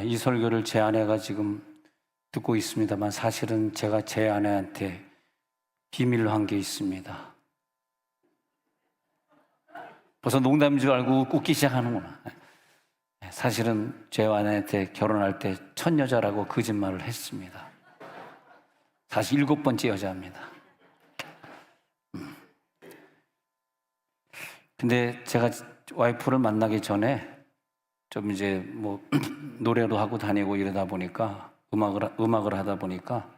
이 설교를 제 아내가 지금 듣고 있습니다만 사실은 제가 제 아내한테 비밀로 한 게 있습니다. 벌써 농담인 줄 알고 웃기 시작하는구나. 사실은 제 아내한테 결혼할 때 첫 여자라고 거짓말을 했습니다. 사실 7번째 여자입니다. 근데 제가 와이프를 만나기 전에 좀 이제 뭐 노래도 하고 다니고 이러다 보니까 음악을 하다 보니까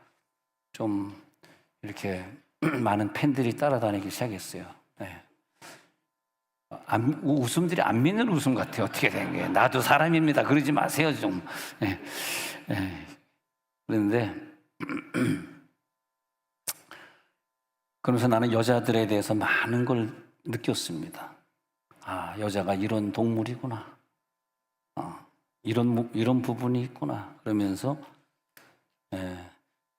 좀 이렇게 많은 팬들이 따라다니기 시작했어요. 네. 웃음들이 안 믿는 웃음 같아요. 어떻게 된 게. 나도 사람입니다. 그러지 마세요, 좀. 네. 네. 그런데 그러면서 나는 여자들에 대해서 많은 걸 느꼈습니다. 아, 여자가 이런 동물이구나. 이런 부분이 있구나. 그러면서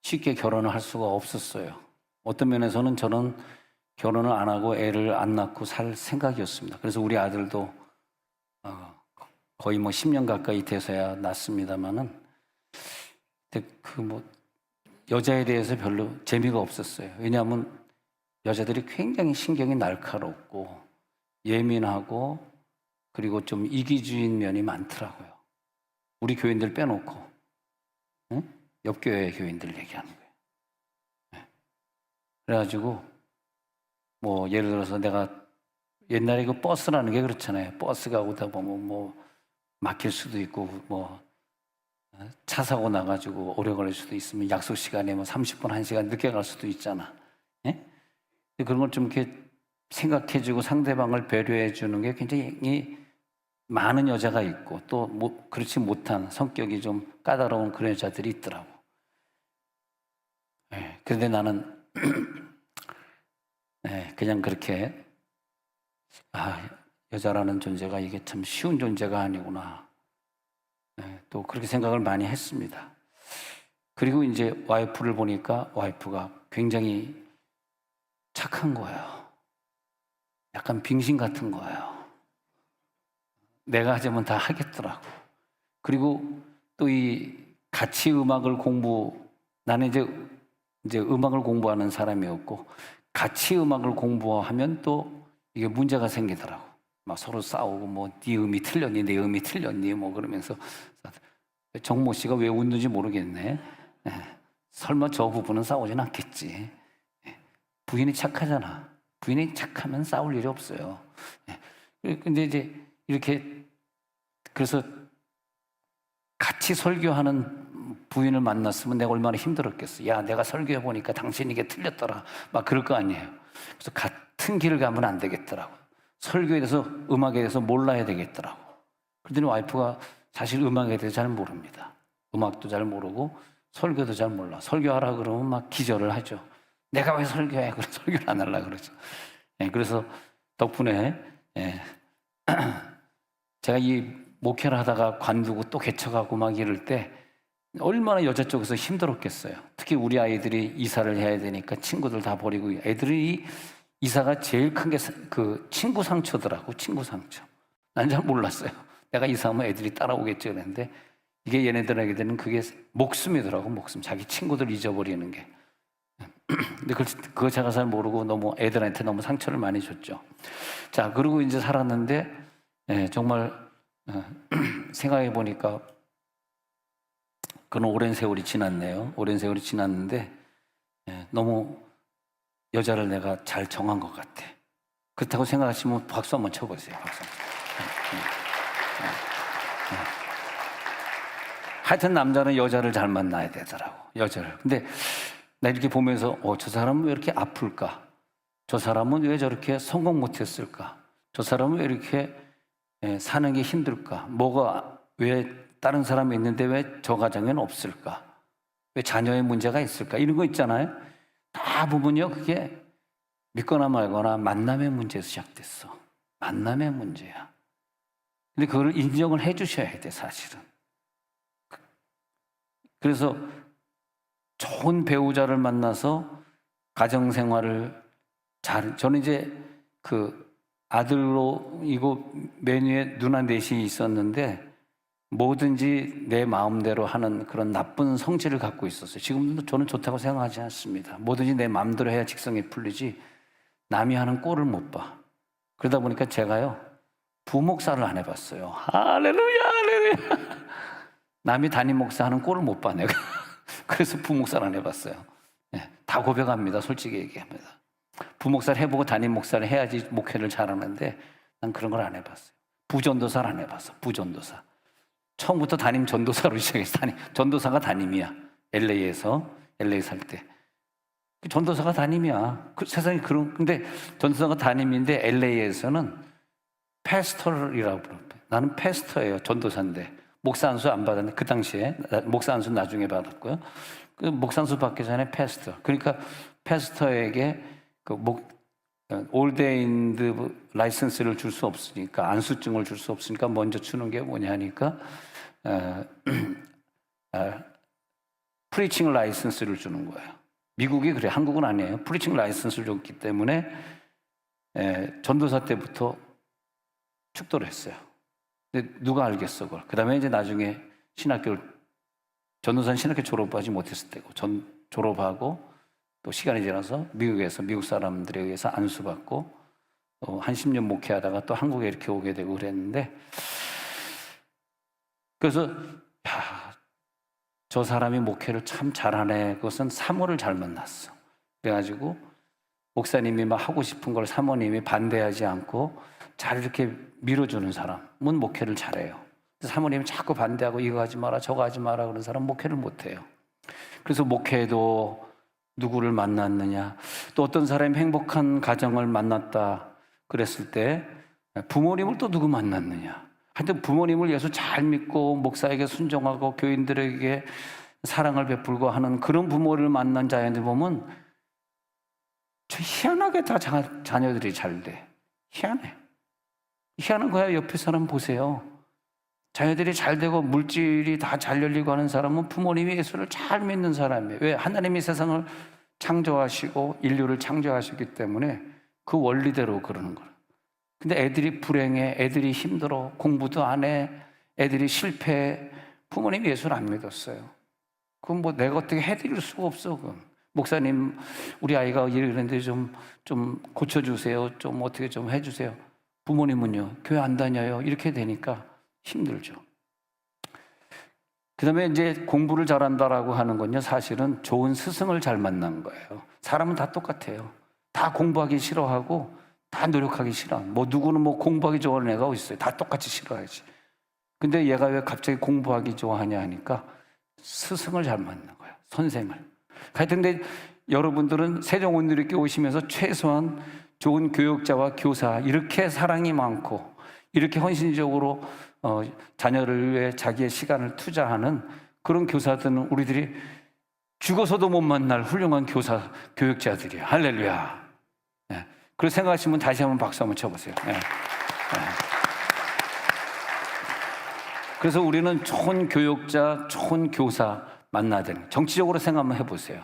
쉽게 결혼을 할 수가 없었어요. 어떤 면에서는 저는 결혼을 안 하고 애를 안 낳고 살 생각이었습니다. 그래서 우리 아들도 거의 뭐 10년 가까이 돼서야 낳습니다만은 여자에 대해서 별로 재미가 없었어요. 왜냐하면 여자들이 굉장히 신경이 날카롭고 예민하고 그리고 좀 이기주의인 면이 많더라고요. 우리 교인들 빼놓고, 응? 옆 교회 교인들 얘기하는 거예요. 네. 그래가지고 뭐 예를 들어서 내가 옛날에 그 버스라는 게 그렇잖아요. 버스가 오다 보면 뭐 막힐 수도 있고 뭐 차 사고 나가지고 오래 걸릴 수도 있으면 약속 시간에 뭐 30분, 1시간 늦게 갈 수도 있잖아. 예? 그런 걸 좀 이렇게 생각해주고 상대방을 배려해주는 게 굉장히 많은 여자가 있고 또 뭐 그렇지 못한 성격이 좀 까다로운 그런 여자들이 있더라고. 예, 그런데 나는 그냥 그렇게 여자라는 존재가 이게 참 쉬운 존재가 아니구나. 또 그렇게 생각을 많이 했습니다. 그리고 이제 와이프를 보니까 와이프가 굉장히 착한 거예요. 약간 빙신 같은 거예요. 내가 하자면 다 하겠더라고. 그리고 또 이 같이 음악을 나는 이제 음악을 공부하는 사람이었고 같이 음악을 공부하면 또 이게 문제가 생기더라고. 막 서로 싸우고 뭐 네 음이 틀렸니 내 음이 틀렸니 뭐 그러면서 정모 씨가 왜 웃는지 모르겠네. 설마 저 부부는 싸우진 않겠지. 부인이 착하잖아. 부인이 착하면 싸울 일이 없어요. 근데 이제 이렇게 그래서 같이 설교하는 부인을 만났으면 내가 얼마나 힘들었겠어. 야, 내가 설교해 보니까 당신 이게 틀렸더라. 막 그럴 거 아니에요. 그래서 같은 길을 가면 안 되겠더라고. 설교에 대해서 음악에 대해서 몰라야 되겠더라고. 그랬더니 와이프가 사실 음악에 대해서 잘 모릅니다. 음악도 잘 모르고 설교도 잘 몰라. 설교하라 그러면 막 기절을 하죠. 내가 왜 설교해? 그래서 설교를 안 하려고 그러죠. 그래서 덕분에 제가 이 목회를 하다가 관두고 또 개척하고 막 이럴 때 얼마나 여자 쪽에서 힘들었겠어요. 특히 우리 아이들이 이사를 해야 되니까 친구들 다 버리고 애들이 이사가 제일 큰 게 그 친구 상처더라고. 친구 상처. 난 잘 몰랐어요. 내가 이사하면 애들이 따라오겠지 그랬는데 이게 얘네들에게는 그게 목숨이더라고. 목숨. 자기 친구들 잊어버리는 게. 근데 그거 제가 잘 모르고 너무 애들한테 너무 상처를 많이 줬죠. 자, 그리고 이제 살았는데 정말 생각해 보니까 그런 오랜 세월이 지났네요. 오랜 세월이 지났는데 너무 여자를 내가 잘 정한 것 같아. 그렇다고 생각하시면 박수 한번 쳐보세요. 박수. 하여튼 남자는 여자를 잘 만나야 되더라고. 여자를. 근데 나 이렇게 보면서 저 사람은 왜 이렇게 아플까? 저 사람은 왜 저렇게 성공 못했을까? 저 사람은 왜 이렇게 사는 게 힘들까? 뭐가 왜 다른 사람이 있는데 왜 저 가정에는 없을까? 왜 자녀의 문제가 있을까? 이런 거 있잖아요. 다 보면요, 그게 믿거나 말거나 만남의 문제에서 시작됐어. 만남의 문제야. 근데 그걸 인정을 해 주셔야 돼, 사실은. 그래서 좋은 배우자를 만나서 가정생활을 저는 이제 그 아들로 이거 메뉴에 누나 넷이 있었는데 뭐든지 내 마음대로 하는 그런 나쁜 성질을 갖고 있었어요. 지금도 저는 좋다고 생각하지 않습니다. 뭐든지 내 마음대로 해야 직성이 풀리지 남이 하는 꼴을 못 봐. 그러다 보니까 제가요 부목사를 안 해봤어요. 할렐루야 할렐루야. 남이 담임 목사 하는 꼴을 못 봐 내가. 그래서 부목사를 안 해봤어요. 네, 다 고백합니다. 솔직히 얘기합니다. 부목사를 해보고 담임 목사를 해야지 목회를 잘하는데 난 그런 걸 안 해봤어요. 부전도사를 안 해봤어. 부전도사. 처음부터 담임 전도사로 시작해서 전도사가 담임이야. LA에서 LA 살 때 전도사가 담임이야. 그 세상에 근데 전도사가 담임인데 LA에서는 패스터이라고 불러요. 나는 패스터예요. 전도사인데 목사 안수 안 받았는데 그 당시에 목사 안수 나중에 받았고요. 그 목사 안수 받기 전에 패스터. 그러니까 패스터에게 그 올데인드 라이선스를 줄 수 없으니까 안수증을 줄 수 없으니까 먼저 주는 게 뭐냐 하니까 프리칭 라이선스를 주는 거예요. 미국이 그래. 한국은 아니에요. 프리칭 라이선스를 줬기 때문에 전도사 때부터 축도를 했어요. 근데 누가 알겠어 그걸. 그 다음에 이제 나중에 전도사는 신학교 졸업하지 못했을 때고 졸업하고 또 시간이 지나서 미국에서 미국 사람들에 의해서 안수받고 한 10년 목회하다가 또 한국에 이렇게 오게 되고 그랬는데, 그래서 저 사람이 목회를 참 잘하네. 그것은 사모를 잘 만났어. 그래가지고 목사님이 막 하고 싶은 걸 사모님이 반대하지 않고 잘 이렇게 밀어주는 사람은 목회를 잘해요. 사모님이 자꾸 반대하고 이거 하지 마라 저거 하지 마라 그런 사람은 목회를 못해요. 그래서 목회도 누구를 만났느냐, 또 어떤 사람이 행복한 가정을 만났다 그랬을 때 부모님을 또 누구 만났느냐. 하여튼 부모님을 예수 잘 믿고 목사에게 순종하고 교인들에게 사랑을 베풀고 하는 그런 부모를 만난 자녀들 보면 희한하게 다 자녀들이 잘 돼. 희한한 거야. 옆에 사람 보세요. 자녀들이 잘 되고 물질이 다 잘 열리고 하는 사람은 부모님이 예수를 잘 믿는 사람이에요. 왜? 하나님이 세상을 창조하시고 인류를 창조하셨기 때문에 그 원리대로 그러는 거예요. 근데 애들이 불행해, 애들이 힘들어, 공부도 안 해, 애들이 실패해. 부모님이 예수를 안 믿었어요. 그건 뭐 내가 어떻게 해드릴 수가 없어. 그건. 목사님, 우리 아이가 이러는데 좀 고쳐주세요. 좀 어떻게 좀 해주세요. 부모님은요, 교회 안 다녀요. 이렇게 되니까 힘들죠. 그 다음에 이제 공부를 잘한다라고 하는 건요, 사실은 좋은 스승을 잘 만난 거예요. 사람은 다 똑같아요. 다 공부하기 싫어하고 다 노력하기 싫어. 뭐 누구는 뭐 공부하기 좋아하는 애가 어디 있어요. 다 똑같이 싫어하지. 근데 얘가 왜 갑자기 공부하기 좋아하냐 하니까 스승을 잘 만난 거예요. 선생을. 하여튼 근데 여러분들은 세종원누리교회 오시면서 최소한 좋은 교육자와 교사, 이렇게 사랑이 많고 이렇게 헌신적으로 자녀를 위해 자기의 시간을 투자하는 그런 교사들은 우리들이 죽어서도 못 만날 훌륭한 교육자들이에요. 할렐루야. 네. 그렇게 생각하시면 다시 한번 박수 한번 쳐보세요. 네. 네. 그래서 우리는 좋은 교육자, 좋은 교사 만나야 되는. 정치적으로 생각 한번 해보세요.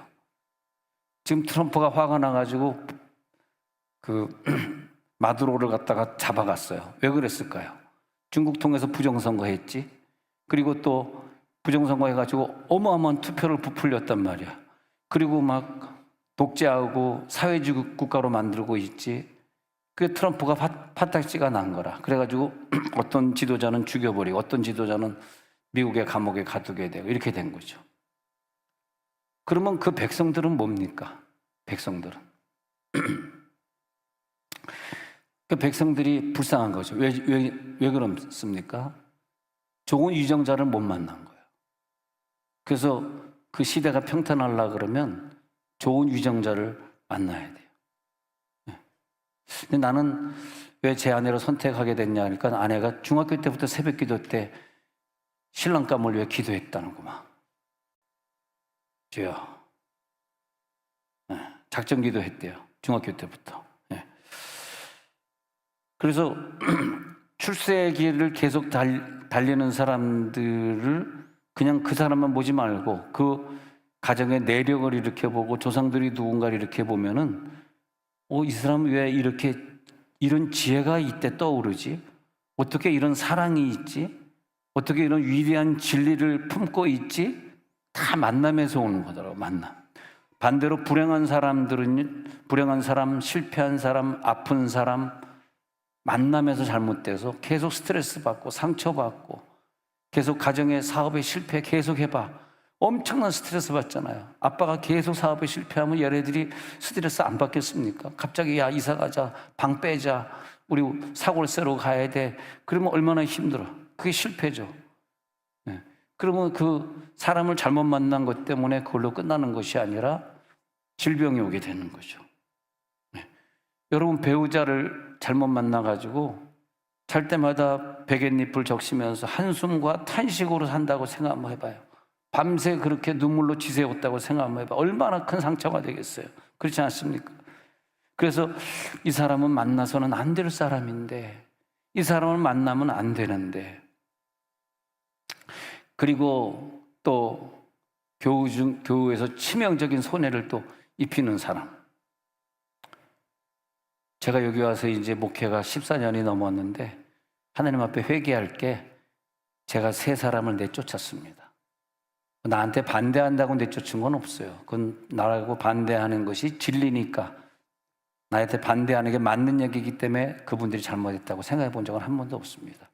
지금 트럼프가 화가 나가지고 마두로를 갖다가 잡아갔어요. 왜 그랬을까요? 중국 통해서 부정선거 했지. 그리고 또 부정선거 해가지고 어마어마한 투표를 부풀렸단 말이야. 그리고 막 독재하고 사회주의 국가로 만들고 있지. 그게 트럼프가 파딱지가 난 거라. 그래가지고 어떤 지도자는 죽여버리고 어떤 지도자는 미국의 감옥에 가두게 되고 이렇게 된 거죠. 그러면 그 백성들은 뭡니까? 백성들은. 그 백성들이 불쌍한 거죠. 왜 그렇습니까? 좋은 유정자를 못 만난 거예요. 그래서 그 시대가 평탄하려고 그러면 좋은 유정자를 만나야 돼요. 근데 나는 왜 제 아내를 선택하게 됐냐 하니까 아내가 중학교 때부터 새벽 기도 때 신랑감을 위해 기도했다는 거만. 주여. 작전 기도했대요. 중학교 때부터. 그래서 출세의 길을 계속 달리는 사람들을 그냥 그 사람만 보지 말고 그 가정의 내력을 이렇게 보고 조상들이 누군가를 이렇게 보면은 이 사람은 왜 이렇게 이런 지혜가 이때 떠오르지? 어떻게 이런 사랑이 있지? 어떻게 이런 위대한 진리를 품고 있지? 다 만남에서 오는 거더라고, 만남. 반대로 불행한 사람들은, 불행한 사람, 실패한 사람, 아픈 사람, 만남에서 잘못돼서 계속 스트레스 받고 상처받고 계속 가정의 사업에 실패 계속 해봐. 엄청난 스트레스 받잖아요. 아빠가 계속 사업에 실패하면 얘네들이 스트레스 안 받겠습니까? 갑자기 야 이사 가자, 방 빼자, 우리 사골세로 가야 돼. 그러면 얼마나 힘들어. 그게 실패죠. 네. 그러면 그 사람을 잘못 만난 것 때문에 그걸로 끝나는 것이 아니라 질병이 오게 되는 거죠. 네. 여러분 배우자를 잘못 만나가지고 잘 때마다 베갯잎을 적시면서 한숨과 탄식으로 산다고 생각 한번 해봐요. 밤새 그렇게 눈물로 지새웠다고 생각 한번 해봐요. 얼마나 큰 상처가 되겠어요. 그렇지 않습니까? 그래서 이 사람은 만나서는 안 될 사람인데, 이 사람을 만나면 안 되는데, 그리고 또 교우에서 치명적인 손해를 또 입히는 사람. 제가 여기 와서 이제 목회가 14년이 넘었는데 하나님 앞에 회개할 게 제가 세 사람을 내쫓았습니다. 나한테 반대한다고 내쫓은 건 없어요. 그건 나라고 반대하는 것이 진리니까 나한테 반대하는 게 맞는 얘기이기 때문에 그분들이 잘못했다고 생각해 본 적은 한 번도 없습니다.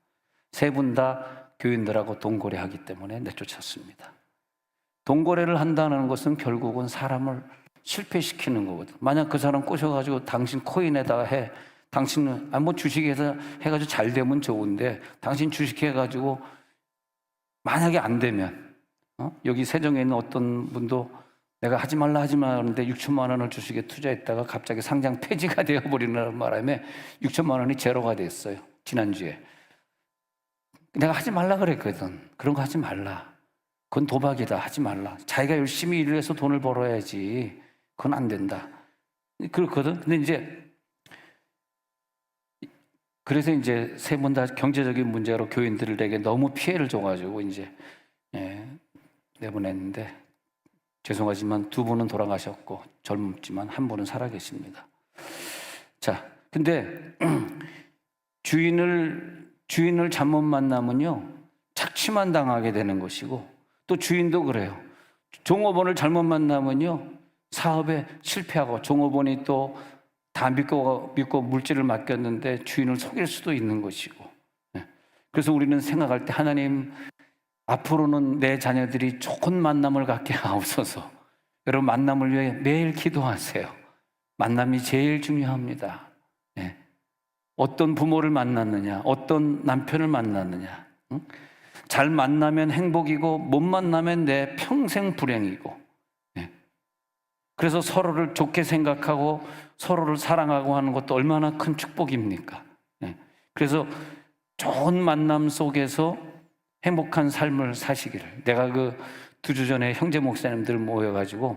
세 분 다 교인들하고 동거래하기 때문에 내쫓았습니다. 동거래를 한다는 것은 결국은 사람을 실패시키는 거거든. 만약 그 사람 꼬셔가지고 당신 코인에다가 해. 당신은 뭐 주식에서 해가지고 잘 되면 좋은데 당신 주식해가지고 만약에 안 되면 여기 세종에 있는 어떤 분도 내가 하지 말라 하는데 6천만 원을 주식에 투자했다가 갑자기 상장 폐지가 되어버리는 바람에 6천만 원이 제로가 됐어요. 지난주에. 내가 하지 말라 그랬거든. 그런 거 하지 말라. 그건 도박이다. 하지 말라. 자기가 열심히 일을 해서 돈을 벌어야지. 그건 안 된다. 그렇거든. 근데 이제 그래서 이제 세 분 다 경제적인 문제로 교인들에게 너무 피해를 줘가지고 이제 내보냈는데 죄송하지만 두 분은 돌아가셨고 젊지만 한 분은 살아계십니다. 자, 근데 주인을 잘못 만나면요 착취만 당하게 되는 것이고 또 주인도 그래요. 종업원을 잘못 만나면요 사업에 실패하고 종업원이 또 다 믿고 물질을 맡겼는데 주인을 속일 수도 있는 것이고. 그래서 우리는 생각할 때 하나님 앞으로는 내 자녀들이 좋은 만남을 갖게 하옵소서. 여러분 만남을 위해 매일 기도하세요. 만남이 제일 중요합니다. 어떤 부모를 만났느냐, 어떤 남편을 만났느냐. 잘 만나면 행복이고 못 만나면 내 평생 불행이고. 그래서 서로를 좋게 생각하고 서로를 사랑하고 하는 것도 얼마나 큰 축복입니까? 그래서 좋은 만남 속에서 행복한 삶을 사시기를. 내가 그 2주 전에 형제 목사님들 모여가지고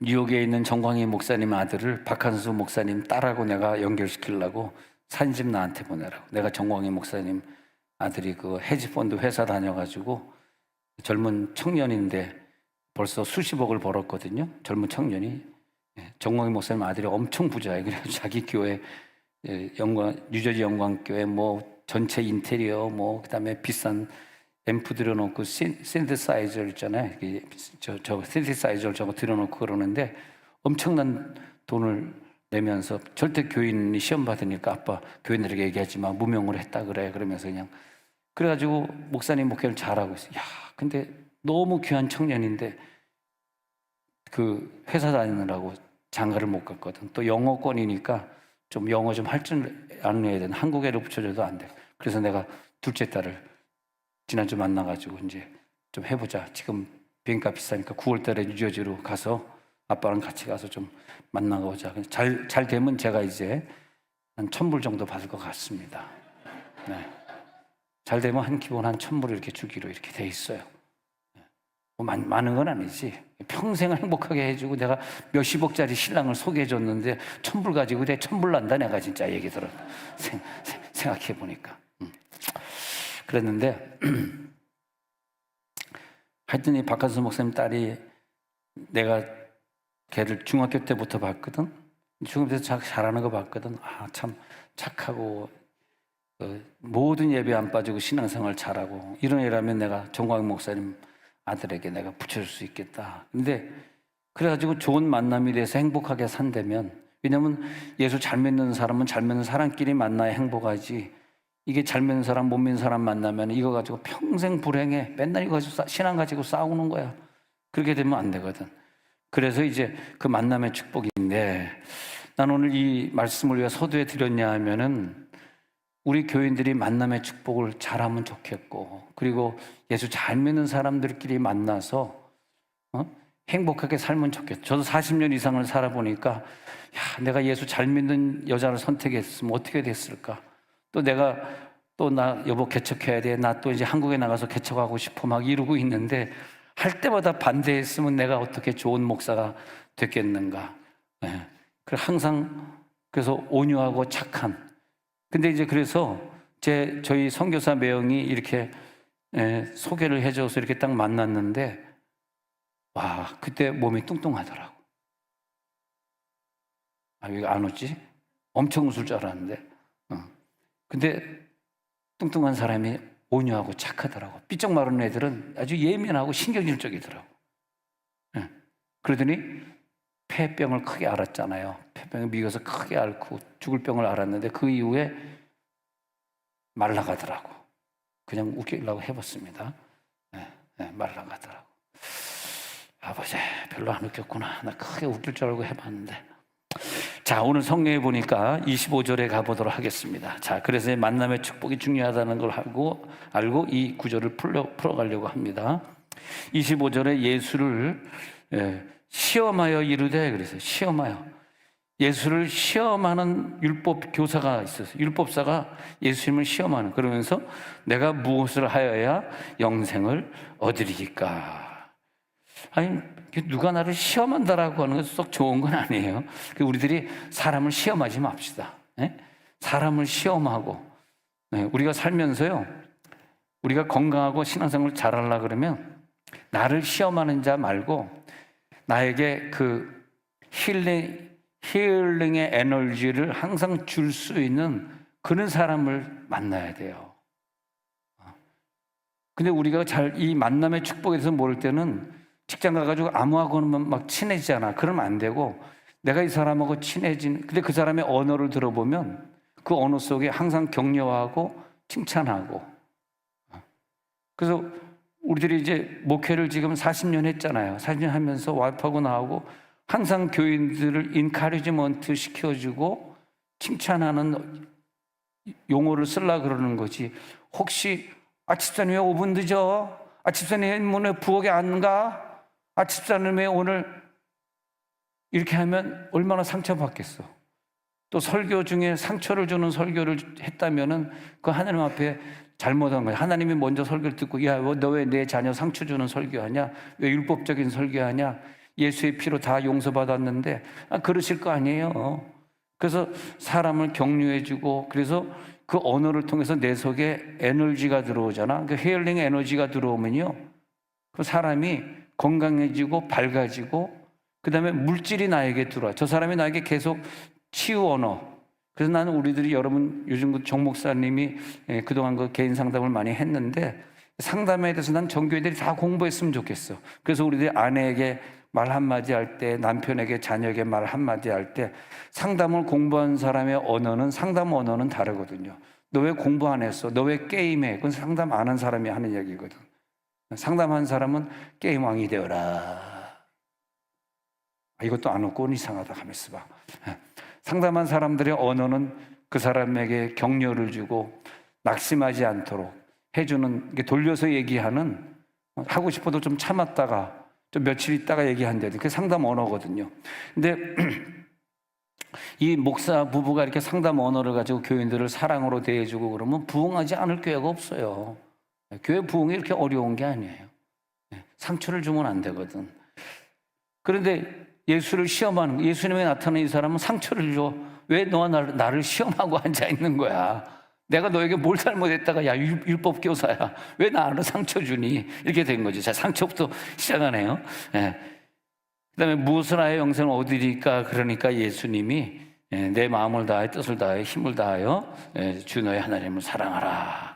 뉴욕에 있는 정광희 목사님 아들을 박한수 목사님 딸하고 내가 연결시키려고 사진 나한테 보내라고. 내가 정광희 목사님 아들이 그 헤지펀드 회사 다녀가지고 젊은 청년인데 벌써 수십억을 벌었거든요. 젊은 청년이. 정광희 목사님 아들이 엄청 부자예요. 그래서 자기 교회 뉴저지 영광교회 뭐 전체 인테리어 뭐 그다음에 비싼 앰프 들여놓고 신디사이저 있잖아요. 저 신디사이저를 저거 들여놓고 그러는데 엄청난 돈을 내면서 절대 교인이 시험 받으니까 아빠 교인들에게 얘기하지 마. 무명으로 했다 그래. 그러면서 그냥 그래가지고 목사님 목회를 잘하고 있어요. 야, 근데 너무 귀한 청년인데 그 회사 다니느라고 장가를 못 갔거든. 또 영어권이니까 좀 영어 좀 할 줄 아는 애든 한국애를 붙여줘도 안 돼. 그래서 내가 둘째 딸을 지난주 만나가지고 이제 좀 해보자. 지금 비행값 비싸니까 9월 달에 뉴저지로 가서 아빠랑 같이 가서 좀 만나고 오자. 잘 되면 제가 이제 한 1,000불 정도 받을 것 같습니다. 네. 잘 되면 한 기본 한 1,000불 이렇게 주기로 이렇게 돼 있어요. 뭐 많은 건 아니지. 평생을 행복하게 해주고 내가 몇십억짜리 신랑을 소개해줬는데 1,000불 가지고 내 1,000불 난다 내가 진짜 얘기 들어. 생각해 보니까. 그랬는데 하여튼 이 박한수 목사님 딸이 내가 걔를 중학교 때부터 봤거든. 중학교 때 잘하는 거 봤거든. 아, 참 착하고 모든 예배 안 빠지고 신앙생활 잘하고 이런 애라면 내가 정광희 목사님 아들에게 내가 붙여줄 수 있겠다. 근데 그래가지고 좋은 만남이 돼서 행복하게 산다면, 왜냐면 예수 잘 믿는 사람은 잘 믿는 사람끼리 만나야 행복하지, 이게 잘 믿는 사람 못 믿는 사람 만나면 이거 가지고 평생 불행해. 맨날 이거 가지고 신앙 가지고 싸우는 거야. 그렇게 되면 안 되거든. 그래서 이제 그 만남의 축복인데, 난 오늘 이 말씀을 왜 서두에 드렸냐 하면은 우리 교인들이 만남의 축복을 잘하면 좋겠고, 그리고 예수 잘 믿는 사람들끼리 만나서 행복하게 살면 좋겠죠. 저도 40년 이상을 살아보니까, 야, 내가 예수 잘 믿는 여자를 선택했으면 어떻게 됐을까? 또 내가 나 여보 개척해야 돼. 나 또 이제 한국에 나가서 개척하고 싶어 막 이러고 있는데, 할 때마다 반대했으면 내가 어떻게 좋은 목사가 됐겠는가? 네. 항상 그래서 온유하고 착한. 근데 이제 그래서 저희 선교사 매형이 이렇게 소개를 해줘서 이렇게 딱 만났는데, 와, 그때 몸이 뚱뚱하더라고. 아, 왜 안 웃지? 엄청 웃을 줄 알았는데. 근데 뚱뚱한 사람이 온유하고 착하더라고. 삐쩍 마른 애들은 아주 예민하고 신경질적이더라고. 그러더니 폐병을 크게 앓았잖아요. 폐병에 미겨서 크게 앓고 죽을 병을 앓았는데 그 이후에 말라가더라고. 그냥 웃기려고 해봤습니다. 말라가더라고. 아버지, 별로 안 웃겼구나. 나 크게 웃길 줄 알고 해봤는데. 자, 오늘 성경에 보니까 25절에 가보도록 하겠습니다. 자, 그래서 만남의 축복이 중요하다는 걸 알고 이 구절을 풀어가려고 합니다. 25절에 예수를 시험하여 이르되, 그래서 시험하여, 예수를 시험하는 율법 교사가 있었어요. 율법사가 예수님을 시험하는, 그러면서 내가 무엇을 하여야 영생을 얻으리까? 아니, 누가 나를 시험한다라고 하는 것은 썩 좋은 건 아니에요. 우리들이 사람을 시험하지 맙시다. 사람을 시험하고, 우리가 살면서요, 우리가 건강하고 신앙생활을 잘하려고 그러면 나를 시험하는 자 말고 나에게 그 힐링의 에너지를 항상 줄 수 있는 그런 사람을 만나야 돼요. 근데 우리가 이 만남의 축복에 대해서 모를 때는 직장 가가지고 아무하고는 막 친해지잖아. 그러면 안 되고, 내가 이 사람하고 근데 그 사람의 언어를 들어보면 그 언어 속에 항상 격려하고 칭찬하고. 그래서 우리들이 이제 목회를 지금 40년 했잖아요. 40년 하면서 와이프하고 나하고 항상 교인들을 인카리지먼트 시켜주고 칭찬하는 용어를 쓰려고 그러는 거지. 혹시 집사님 왜 5분 늦어? 집사님 오늘 부엌에 안 가? 집사님 왜 오늘 이렇게 하면 얼마나 상처받겠어. 또 설교 중에 상처를 주는 설교를 했다면은 그 하나님 앞에 잘못한 거야. 하나님이 먼저 설교를 듣고, 야, 너 왜 내 자녀 상처 주는 설교하냐? 왜 율법적인 설교하냐? 예수의 피로 다 용서받았는데, 그러실 거 아니에요. 그래서 사람을 격려해주고, 그래서 그 언어를 통해서 내 속에 에너지가 들어오잖아. 그 힐링 에너지가 들어오면요, 그 사람이 건강해지고 밝아지고, 그 다음에 물질이 나에게 들어와. 저 사람이 나에게 계속 치유 언어. 그래서 나는 우리들이, 여러분 요즘 그 정 목사님이 그동안 그 개인 상담을 많이 했는데, 상담에 대해서 난 전교회들이 다 공부했으면 좋겠어. 그래서 우리들이 아내에게 말 한마디 할 때, 남편에게, 자녀에게 말 한마디 할 때, 상담을 공부한 사람의 언어는, 상담 언어는 다르거든요. 너 왜 공부 안 했어? 너 왜 게임해? 그건 상담 안 한 사람이 하는 얘기거든. 상담한 사람은 게임왕이 되어라. 이것도 안 웃고 이상하다 하면서 봐. 상담한 사람들의 언어는 그 사람에게 격려를 주고 낙심하지 않도록 해주는, 돌려서 얘기하는, 하고 싶어도 좀 참았다가 좀 며칠 있다가 얘기한대요. 그게 상담 언어거든요. 근데 이 목사 부부가 이렇게 상담 언어를 가지고 교인들을 사랑으로 대해주고 그러면 부흥하지 않을 교회가 없어요. 교회 부흥이 이렇게 어려운 게 아니에요. 상처를 주면 안 되거든. 그런데 예수를 시험하는, 예수님에 나타난 이 사람은 상처를 줘. 왜 너와 나를 시험하고 앉아 있는 거야? 내가 너에게 뭘 잘못했다가, 야, 율법 교사야, 왜 나를 상처 주니? 이렇게 된 거죠. 자, 상처부터 시작하네요. 그 다음에 무엇을 하여 영생을 얻으리까? 그러니까 예수님이 내 마음을 다하여 뜻을 다하여 힘을 다하여 주 너의 하나님을 사랑하라.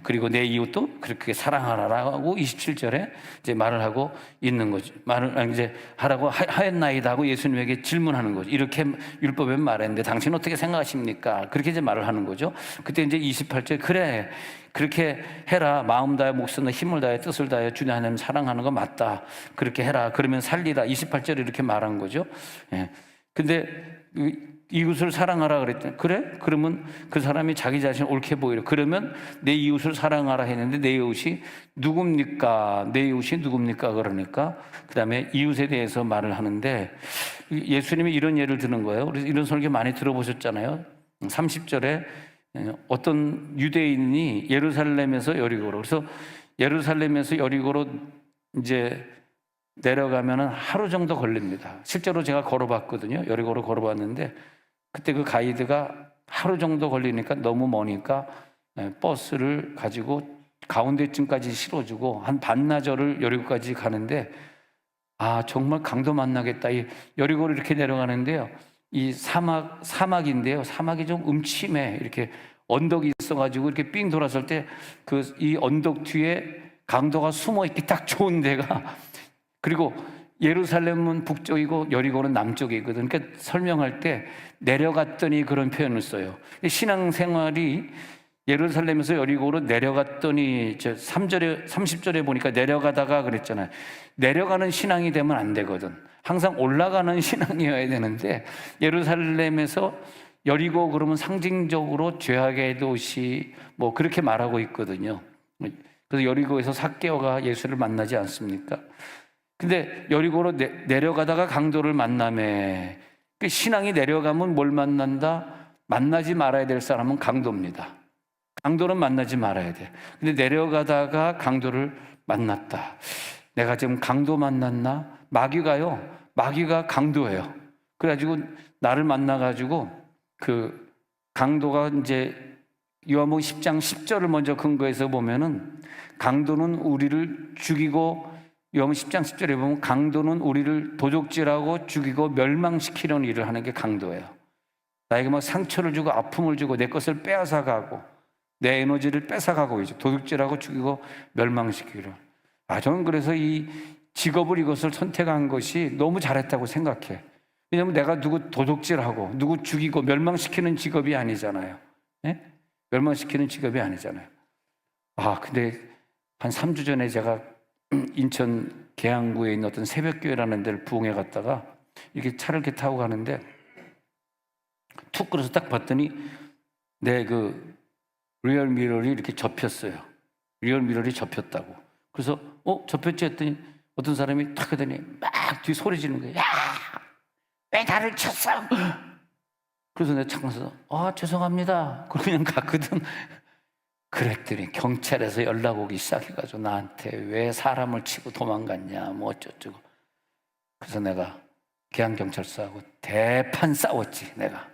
그리고 내 이웃도 그렇게 사랑하라라고 27절에 이제 말을 하고 있는 거죠. 말을 이제 하라고 하였나이다 하고 예수님에게 질문하는 거죠. 이렇게 율법에 말했는데 당신은 어떻게 생각하십니까? 그렇게 이제 말을 하는 거죠. 그때 이제 28절 그래 그렇게 해라. 마음 다해 목숨 다해 힘을 다해 뜻을 다해 주님 하나님 사랑하는 거 맞다. 그렇게 해라. 그러면 살리라. 28절에 이렇게 말한 거죠. 근데 이웃을 사랑하라 그랬더니 그래? 그러면 그 사람이 자기 자신을 옳게 보이려. 그러면 내 이웃을 사랑하라 했는데 내 이웃이 누굽니까? 내 이웃이 누굽니까? 그러니까 그 다음에 이웃에 대해서 말을 하는데 예수님이 이런 예를 드는 거예요. 그래서 이런 설교 많이 들어보셨잖아요. 30절에 어떤 유대인이 예루살렘에서 여리고로, 그래서 예루살렘에서 여리고로 이제 내려가면은 하루 정도 걸립니다. 실제로 제가 걸어봤거든요. 여리고로 걸어봤는데 그때 그 가이드가 하루 정도 걸리니까 너무 머니까 버스를 가지고 가운데쯤까지 실어주고 한 반나절을 여리고까지 가는데 아 정말 강도 만나겠다. 이 여리고를 이렇게 내려가는데요. 이 사막인데요. 사막이 좀 음침해. 이렇게 언덕이 있어가지고 이렇게 삥 돌았을 때 그 이 언덕 뒤에 강도가 숨어 있기 딱 좋은 데가 그리고 예루살렘은 북쪽이고 여리고는 남쪽이거든. 그러니까 설명할 때 내려갔더니 그런 표현을 써요. 신앙생활이 예루살렘에서 여리고로 내려갔더니 30절에 보니까 내려가다가 그랬잖아요. 내려가는 신앙이 되면 안 되거든. 항상 올라가는 신앙이어야 되는데 예루살렘에서 여리고 그러면 상징적으로 죄악의 도시 뭐 그렇게 말하고 있거든요. 그래서 여리고에서 삭개오가 예수를 만나지 않습니까? 근데 여리고로 내려가다가 강도를 만나매 신앙이 내려가면 뭘 만난다? 만나지 말아야 될 사람은 강도입니다. 강도는 만나지 말아야 돼. 근데 내려가다가 강도를 만났다. 내가 지금 강도 만났나? 마귀가 강도예요. 그래가지고 나를 만나가지고 그 강도가 이제 요한복음 10장 10절을 먼저 근거해서 보면은 강도는 우리를 죽이고 요한복음 10장 10절에 보면 강도는 우리를 도적질하고 죽이고 멸망시키려는 일을 하는 게 강도예요. 나에게 막 상처를 주고 아픔을 주고 내 것을 빼앗아가고 내 에너지를 뺏어가고 있죠. 도둑질하고 죽이고 멸망시키려. 저는 그래서 이 직업을 이것을 선택한 것이 너무 잘했다고 생각해. 왜냐하면 내가 누구 도둑질하고 누구 죽이고 멸망시키는 직업이 아니잖아요. 예? 멸망시키는 직업이 아니잖아요. 근데 한 3주 전에 제가 인천 계양구에 있는 어떤 새벽교회라는 데를 부흥회 갔다가 이렇게 차를 이렇게 타고 가는데 툭 그래서 딱 봤더니 내 그 리얼 미러리 이렇게 접혔어요. 리얼 미러리 접혔다고. 그래서 접혔지 했더니 어떤 사람이 탁 하더니 막 뒤 소리 지르는 거예요. 야! 왜 나를 쳤어? 그래서 내가 창문에서 죄송합니다. 그러고 그냥 갔거든. 그랬더니 경찰에서 연락 오기 시작해가지고 나한테 왜 사람을 치고 도망갔냐 뭐 어쩌고. 그래서 내가 계양경찰서하고 대판 싸웠지. 내가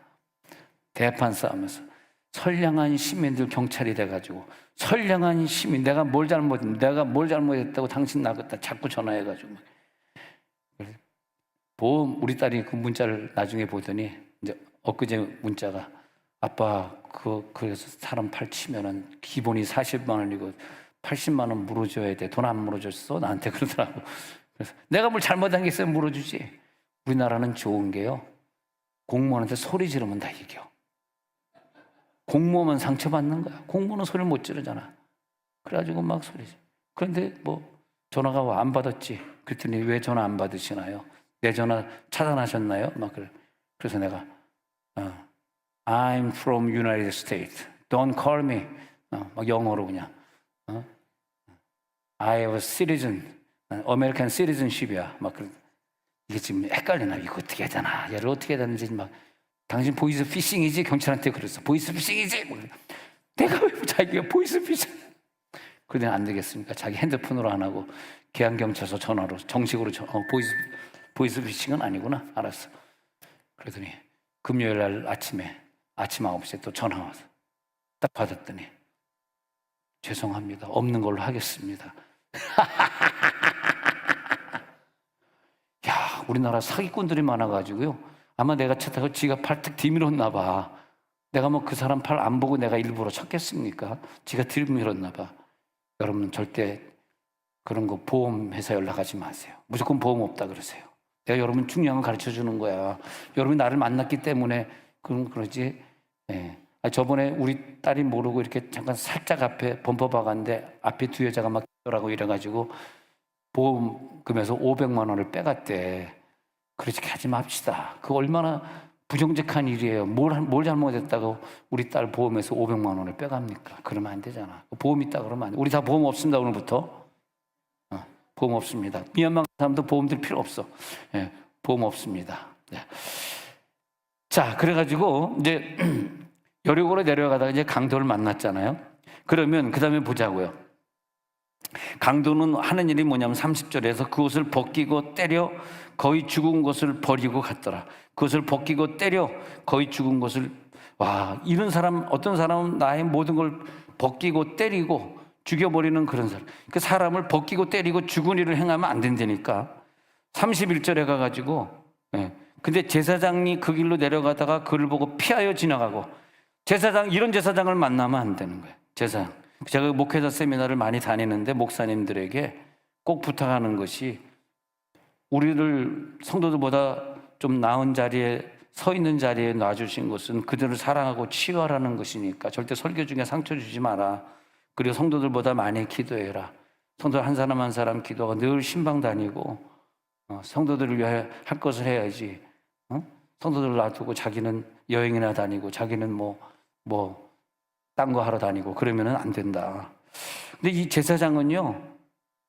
대판 싸우면서 선량한 시민들 경찰이 돼가지고 선량한 시민 내가 뭘 잘못했다고 당신 나갔다 자꾸 전화해가지고 보험 우리 딸이 그 문자를 나중에 보더니 이제 엊그제 문자가 아빠 그래서 사람 팔 치면은 기본이 40만 원이고 80만 원 물어줘야 돼. 돈 안 물어줬어? 나한테 그러더라고. 그래서 내가 뭘 잘못한 게 있으면 물어주지. 우리나라는 좋은 게요. 공무원한테 소리 지르면 다 이겨. 공무원은 상처받는 거야. 공무원은 소리를 못 지르잖아. 그래가지고 막 소리 지르. 그런데 뭐 전화가 와 안 받았지. 그랬더니 왜 전화 안 받으시나요? 내 전화 차단하셨나요? 막 그래. 그래서 내가 I'm from United States. Don't call me. 막 영어로 그냥. I have a citizen. American citizenship이야. 막 그래. 이게 지금 헷갈리나? 이거 어떻게 해야 되나? 얘를 어떻게 해야 되는지 막. 당신 보이스 피싱이지? 경찰한테 그랬어. 보이스 피싱이지? 내가 왜 자기가 보이스 피싱? 그러더니 안 되겠습니까? 자기 핸드폰으로 안 하고 계양경찰서 전화로 정식으로 보이스 피싱은 아니구나. 알았어. 그러더니 금요일 날 아침 9시에 또 전화 와서 딱 받았더니 죄송합니다. 없는 걸로 하겠습니다. 야, 우리나라 사기꾼들이 많아가지고요. 아마 내가 쳤다고 지가 팔 탁 뒤밀었나 봐. 내가 뭐 그 사람 팔 안 보고 내가 일부러 쳤겠습니까? 지가 뒤밀었나 봐. 여러분 절대 그런 거 보험회사 연락하지 마세요. 무조건 보험 없다 그러세요. 내가 여러분 중요한 걸 가르쳐 주는 거야. 여러분이 나를 만났기 때문에 그러지. 예. 저번에 우리 딸이 모르고 이렇게 잠깐 살짝 앞에 범퍼 박았는데 앞에 두 여자가 막 라고 이래가지고 보험금에서 500만 원을 빼갔대. 그렇게 하지 맙시다. 그거 얼마나 부정직한 일이에요. 뭘 잘못했다고 우리 딸 보험에서 500만 원을 빼갑니까? 그러면 안 되잖아. 보험 있다 그러면 안 돼. 우리 다 보험 없습니다. 오늘부터. 보험 없습니다. 미얀마 사람도 보험 들 필요 없어. 예, 보험 없습니다. 예. 자, 그래가지고 이제 여리고로 내려가다가 이제 강도를 만났잖아요. 그러면 그 다음에 보자고요. 강도는 하는 일이 뭐냐면 30절에서 그것을 벗기고 때려 거의 죽은 것을 버리고 갔더라. 그것을 벗기고 때려 거의 죽은 것을. 와, 이런 사람, 어떤 사람은 나의 모든 걸 벗기고 때리고 죽여버리는 그런 사람. 그 사람을 벗기고 때리고 죽은 일을 행하면 안 된다니까. 31절에 가가지고, 예. 근데 제사장이 그 길로 내려가다가 그를 보고 피하여 지나가고, 이런 제사장을 만나면 안 되는 거예요. 제사장. 제가 목회자 세미나를 많이 다니는데 목사님들에게 꼭 부탁하는 것이, 우리를 성도들보다 좀 나은 자리에 서 있는 자리에 놔주신 것은 그들을 사랑하고 치유하라는 것이니까 절대 설교 중에 상처 주지 마라. 그리고 성도들보다 많이 기도해라. 성도들 한 사람 한 사람 기도가 늘 신방 다니고 성도들을 위해 할 것을 해야지. 성도들 놔두고 자기는 여행이나 다니고 자기는 딴 거 하러 다니고 그러면은 안 된다. 근데 이 제사장은요,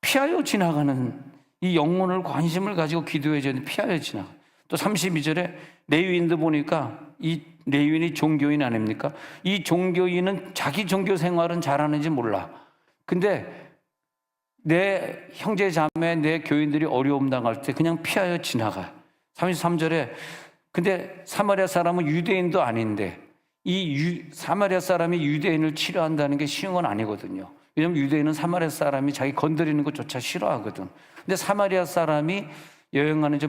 피하여 지나가는 이 영혼을 관심을 가지고 기도해야 되는데 피하여 지나가. 또 32절에 레위인도 보니까 이 레위인이 종교인 아닙니까? 이 종교인은 자기 종교 생활은 잘하는지 몰라. 근데 내 형제 자매, 내 교인들이 어려움 당할 때 그냥 피하여 지나가. 33절에 근데 사마리아 사람은 유대인도 아닌데 사마리아 사람이 유대인을 치료한다는 게 쉬운 건 아니거든요. 왜냐하면 유대인은 사마리아 사람이 자기 건드리는 것조차 싫어하거든. 근데 사마리아 사람이 여행하는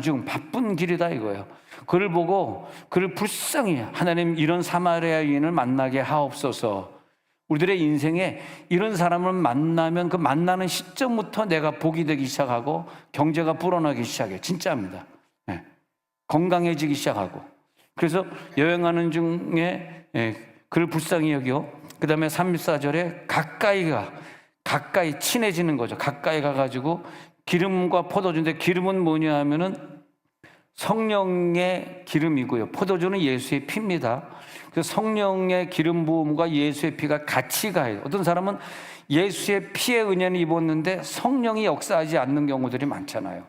중 바쁜 길이다 이거예요. 그를 보고 그를 불쌍히, 하나님 이런 사마리아인을 만나게 하옵소서. 우리들의 인생에 이런 사람을 만나면 그 만나는 시점부터 내가 복이 되기 시작하고 경제가 불어나기 시작해. 진짜입니다. 네. 건강해지기 시작하고. 그래서 여행하는 중에 그를 불쌍히 여겨. 그 다음에 34절에 가까이 친해지는 거죠. 가까이 가가지고 기름과 포도주인데, 기름은 뭐냐 하면은 성령의 기름이고요. 포도주는 예수의 피입니다. 그래서 성령의 기름 부음과 예수의 피가 같이 가요. 어떤 사람은 예수의 피의 은혜는 입었는데 성령이 역사하지 않는 경우들이 많잖아요.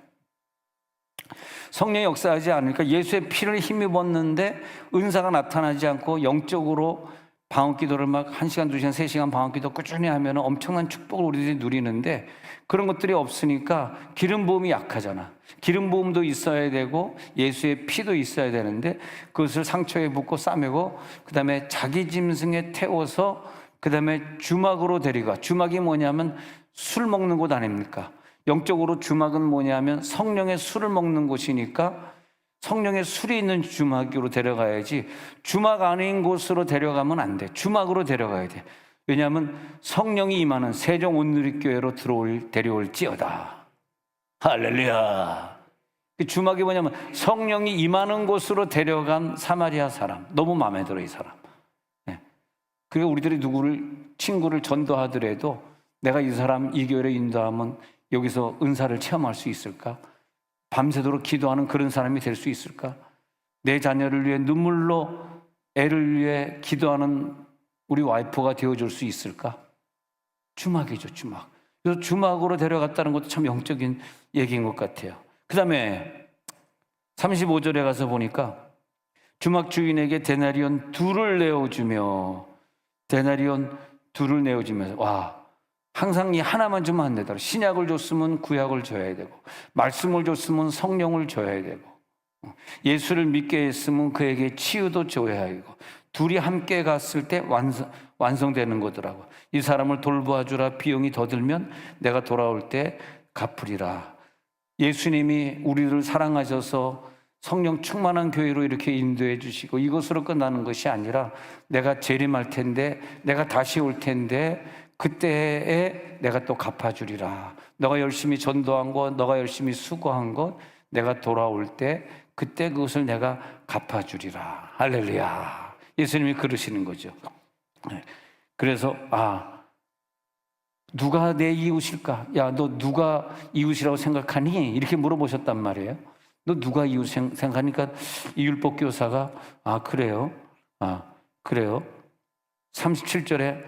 성령이 역사하지 않으니까 예수의 피를 힘입었는데 은사가 나타나지 않고 영적으로 방언기도를 막 1시간, 2시간, 3시간 방언기도 꾸준히 하면 엄청난 축복을 우리들이 누리는데 그런 것들이 없으니까 기름 부음이 약하잖아. 기름 부음도 있어야 되고 예수의 피도 있어야 되는데 그것을 상처에 붓고 싸매고 그 다음에 자기 짐승에 태워서 그 다음에 주막으로 데려가. 주막이 뭐냐면 술 먹는 곳 아닙니까? 영적으로 주막은 뭐냐면 성령의 술을 먹는 곳이니까 성령의 술이 있는 주막으로 데려가야지 주막 아닌 곳으로 데려가면 안 돼. 주막으로 데려가야 돼. 왜냐하면 성령이 임하는 세종 온누리교회로 데려올지어다. 할렐루야. 주막이 뭐냐면 성령이 임하는 곳으로 데려간 사마리아 사람. 너무 마음에 들어 이 사람. 그리고 우리들이 친구를 전도하더라도 내가 이 사람 이 교회를 인도하면 여기서 은사를 체험할 수 있을까? 밤새도록 기도하는 그런 사람이 될 수 있을까? 내 자녀를 위해 눈물로 애를 위해 기도하는 우리 와이프가 되어줄 수 있을까? 주막이죠, 주막. 그래서 주막으로 데려갔다는 것도 참 영적인 얘기인 것 같아요. 그 다음에 35절에 가서 보니까 주막 주인에게 데나리온 2를 내어주며 와, 항상 이 하나만 주면 안 되더라. 신약을 줬으면 구약을 줘야 되고, 말씀을 줬으면 성령을 줘야 되고, 예수를 믿게 했으면 그에게 치유도 줘야 하고, 둘이 함께 갔을 때 완성되는 거더라고. 이 사람을 돌보아주라. 비용이 더 들면 내가 돌아올 때 갚으리라. 예수님이 우리를 사랑하셔서 성령 충만한 교회로 이렇게 인도해 주시고 이것으로 끝나는 것이 아니라 내가 재림할 텐데, 내가 다시 올 텐데 그때에 내가 또 갚아주리라. 너가 열심히 전도한 것, 너가 열심히 수고한 것, 내가 돌아올 때 그때 그것을 내가 갚아주리라. 할렐루야. 예수님이 그러시는 거죠. 그래서 누가 내 이웃일까? 야, 너 누가 이웃이라고 생각하니? 이렇게 물어보셨단 말이에요. 너 누가 이웃 생각하니까 이 율법 교사가 그래요? 그래요? 37절에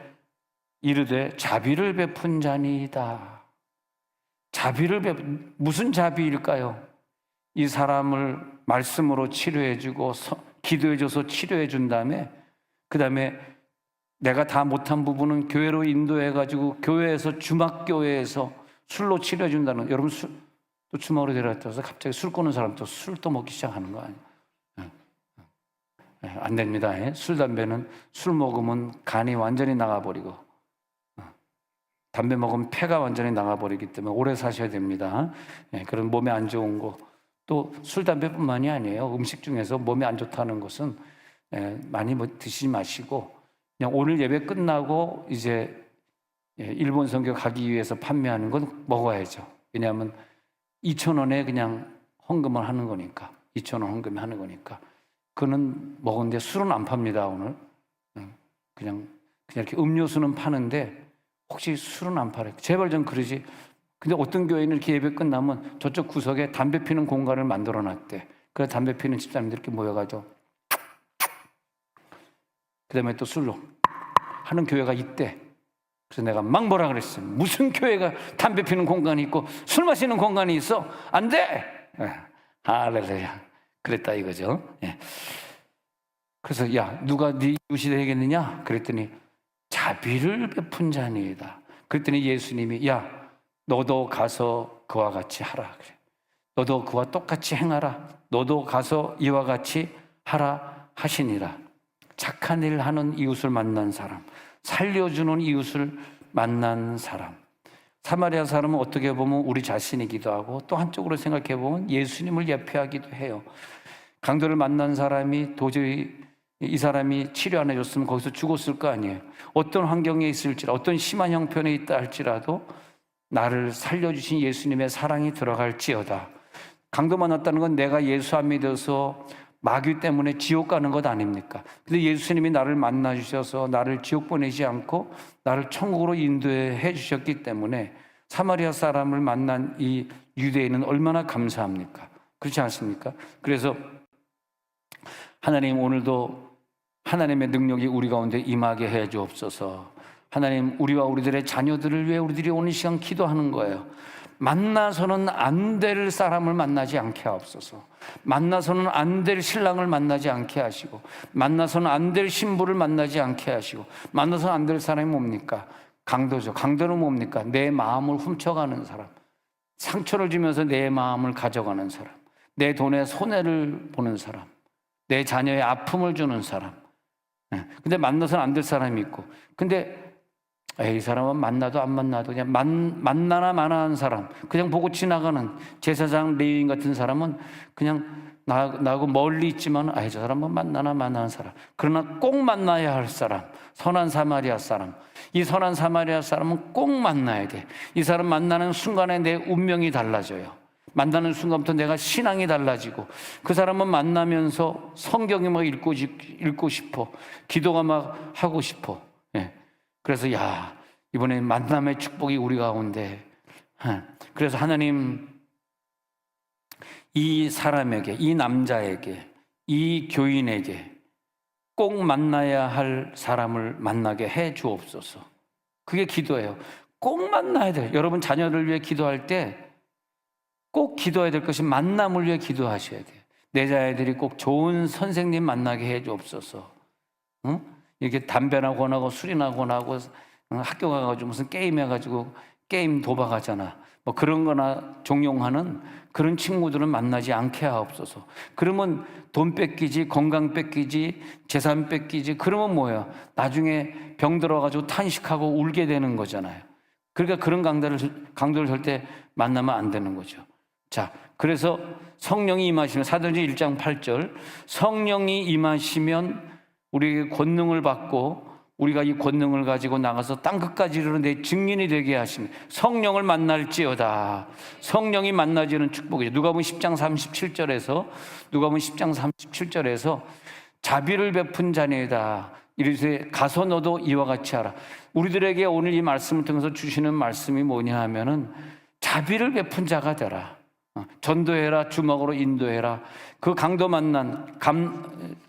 이르되 자비를 베푼 자니이다. 무슨 자비일까요? 이 사람을 말씀으로 치료해주고 기도해줘서 치료해준 다음에 그 다음에 내가 다 못한 부분은 교회로 인도해가지고 교회에서 주막교회에서 술로 치료해준다는, 여러분 또 주막으로 데려갔다 갑자기 술 끊는 사람 또 술 또 먹기 시작하는 거 아니에요? 안 됩니다. 술, 담배는 술 먹으면 간이 완전히 나가버리고 담배 먹으면 폐가 완전히 나가버리기 때문에 오래 사셔야 됩니다. 그런 몸에 안 좋은 거, 또 술, 담배뿐만이 아니에요. 음식 중에서 몸에 안 좋다는 것은 많이 드시지 마시고 그냥 오늘 예배 끝나고 이제 일본 선교 가기 위해서 판매하는 건 먹어야죠. 왜냐하면 2,000원에 그냥 헌금을 하는 거니까, 2,000원 헌금을 하는 거니까. 그거는 먹었는데 술은 안 팝니다. 오늘 그냥 이렇게 음료수는 파는데 혹시 술은 안 팔아요. 제발 좀 그러지. 근데 어떤 교회는 이렇게 예배 끝나면 저쪽 구석에 담배 피는 공간을 만들어 놨대. 그래서 담배 피는 집사님들 이렇게 모여가지고 그 다음에 또 술로 하는 교회가 있대. 그래서 내가 막 뭐라 그랬어. 무슨 교회가 담배 피는 공간이 있고 술 마시는 공간이 있어? 안 돼! 할렐루야. 그랬다 이거죠. 그래서 야, 누가 네 이웃이 되겠느냐? 그랬더니 자비를 베푼 자니이다. 그랬더니 예수님이 야, 너도 가서 그와 같이 하라. 그래. 너도 그와 똑같이 행하라. 너도 가서 이와 같이 하라 하시니라. 착한 일 하는 이웃을 만난 사람, 살려주는 이웃을 만난 사람. 사마리아 사람은 어떻게 보면 우리 자신이기도 하고 또 한쪽으로 생각해 보면 예수님을 예표하기도 해요. 강도를 만난 사람이 도저히 이 사람이 치료 안 해줬으면 거기서 죽었을 거 아니에요. 어떤 환경에 있을지라, 어떤 심한 형편에 있다 할지라도 나를 살려주신 예수님의 사랑이 들어갈지어다. 강도 만났다는 건 내가 예수 안 믿어서 마귀 때문에 지옥 가는 것 아닙니까? 근데 예수님이 나를 만나 주셔서 나를 지옥 보내지 않고 나를 천국으로 인도해 주셨기 때문에 사마리아 사람을 만난 이 유대인은 얼마나 감사합니까? 그렇지 않습니까? 그래서 하나님, 오늘도 하나님의 능력이 우리 가운데 임하게 해 주옵소서. 하나님, 우리와 우리들의 자녀들을 위해 우리들이 오늘 시간 기도하는 거예요. 만나서는 안 될 사람을 만나지 않게 하옵소서. 만나서는 안 될 신랑을 만나지 않게 하시고, 만나서는 안 될 신부를 만나지 않게 하시고, 만나서는 안 될 사람이 뭡니까? 강도죠. 강도는 뭡니까? 내 마음을 훔쳐가는 사람, 상처를 주면서 내 마음을 가져가는 사람, 내 돈에 손해를 보는 사람, 내 자녀의 아픔을 주는 사람. 근데 만나서는 안 될 사람이 있고, 근데 이 사람은 만나도 안 만나도 그냥 만나나 마나한 사람, 그냥 보고 지나가는 제사장 레위인 같은 사람은 그냥 나하고 멀리 있지만 저 사람은 만나나 마나한 사람. 그러나 꼭 만나야 할 사람, 선한 사마리아 사람. 이 선한 사마리아 사람은 꼭 만나야 돼. 이 사람 만나는 순간에 내 운명이 달라져요. 만나는 순간부터 내가 신앙이 달라지고, 그 사람은 만나면서 성경이 막 읽고 싶어, 기도가 막 하고 싶어. 그래서 이번에 만남의 축복이 우리 가운데. 그래서 하나님, 이 사람에게, 이 남자에게, 이 교인에게 꼭 만나야 할 사람을 만나게 해 주옵소서. 그게 기도예요. 꼭 만나야 돼요. 여러분 자녀를 위해 기도할 때 꼭 기도해야 될 것이 만남을 위해 기도하셔야 돼요. 내 자녀들이 꼭 좋은 선생님 만나게 해 주옵소서. 이렇게 담배나 권하고 술이나 권하고 학교 가가지고 무슨 게임 해가지고 게임 도박하잖아. 뭐 그런 거나 종용하는 그런 친구들은 만나지 않게 하옵소서. 그러면 돈 뺏기지, 건강 뺏기지, 재산 뺏기지. 그러면 뭐예요? 나중에 병 들어가지고 탄식하고 울게 되는 거잖아요. 그러니까 그런 강도를 절대 만나면 안 되는 거죠. 자, 그래서 성령이 임하시면 사도행전 1장 8절 성령이 임하시면 우리에게 권능을 받고 우리가 이 권능을 가지고 나가서 땅끝까지 이르러 내 증인이 되게 하시니 성령을 만날지어다. 성령이 만나지는 축복이죠. 누가복음 10장 37절에서 누가복음 10장 37절에서 자비를 베푼 자녀이다. 이르시되 가서 너도 이와 같이 하라. 우리들에게 오늘 이 말씀을 통해서 주시는 말씀이 뭐냐 하면은 자비를 베푼 자가 되라. 전도해라, 주먹으로 인도해라. 그 강도 만난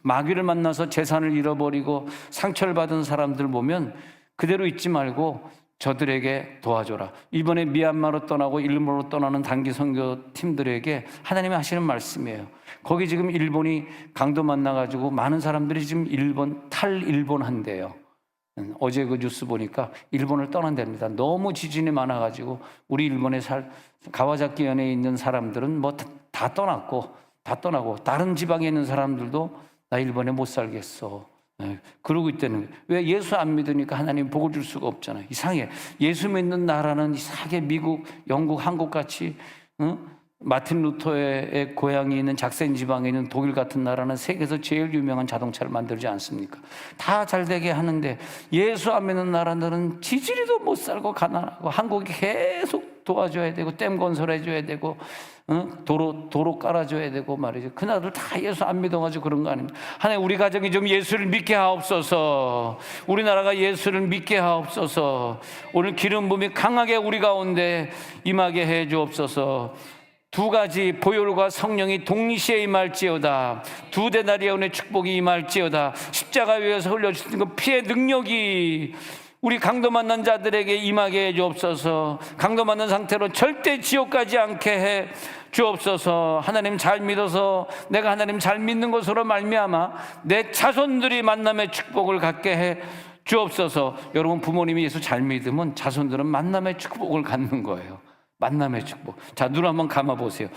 마귀를 만나서 재산을 잃어버리고 상처를 받은 사람들 보면 그대로 있지 말고 저들에게 도와줘라. 이번에 미얀마로 떠나고 일본으로 떠나는 단기 선교 팀들에게 하나님이 하시는 말씀이에요. 거기 지금 일본이 강도 만나가지고 많은 사람들이 지금 일본 한대요. 어제 그 뉴스 보니까 일본을 떠난답니다. 너무 지진이 많아가지고 우리 일본에 가와자키 현에 있는 사람들은 뭐 다 떠나고 다른 지방에 있는 사람들도 나 일본에 못 살겠어. 그러고 있다는 거예요. 왜? 예수 안 믿으니까 하나님 복을 줄 수가 없잖아요. 이상해. 예수 믿는 나라는 이상하게 미국, 영국, 한국 같이 마틴 루터의 고향이 있는 작센 지방에 있는 독일 같은 나라는 세계에서 제일 유명한 자동차를 만들지 않습니까? 다 잘 되게 하는데 예수 안 믿는 나라들은 지지리도 못 살고 가난하고 한국이 계속 도와줘야 되고 댐 건설해줘야 되고 도로 깔아줘야 되고 말이죠. 그나들 다 예수 안 믿어가지고 그런 거 아닙니까? 하나님 우리 가정이 좀 예수를 믿게 하옵소서. 우리나라가 예수를 믿게 하옵소서. 오늘 기름 부음이 강하게 우리 가운데 임하게 해 주옵소서. 두 가지 보혈과 성령이 동시에 임할지어다. 두 데나리온의 축복이 임할지어다. 십자가 위에서 흘려주신 그 피의 능력이 우리 강도 만난 자들에게 임하게 해 주옵소서. 강도 만난 상태로 절대 지옥 가지 않게 해 주옵소서. 하나님 잘 믿어서 내가 하나님 잘 믿는 것으로 말미암아 내 자손들이 만남의 축복을 갖게 해 주옵소서. 여러분 부모님이 예수 잘 믿으면 자손들은 만남의 축복을 갖는 거예요. 만남의 축복. 자, 눈 한번 감아 보세요.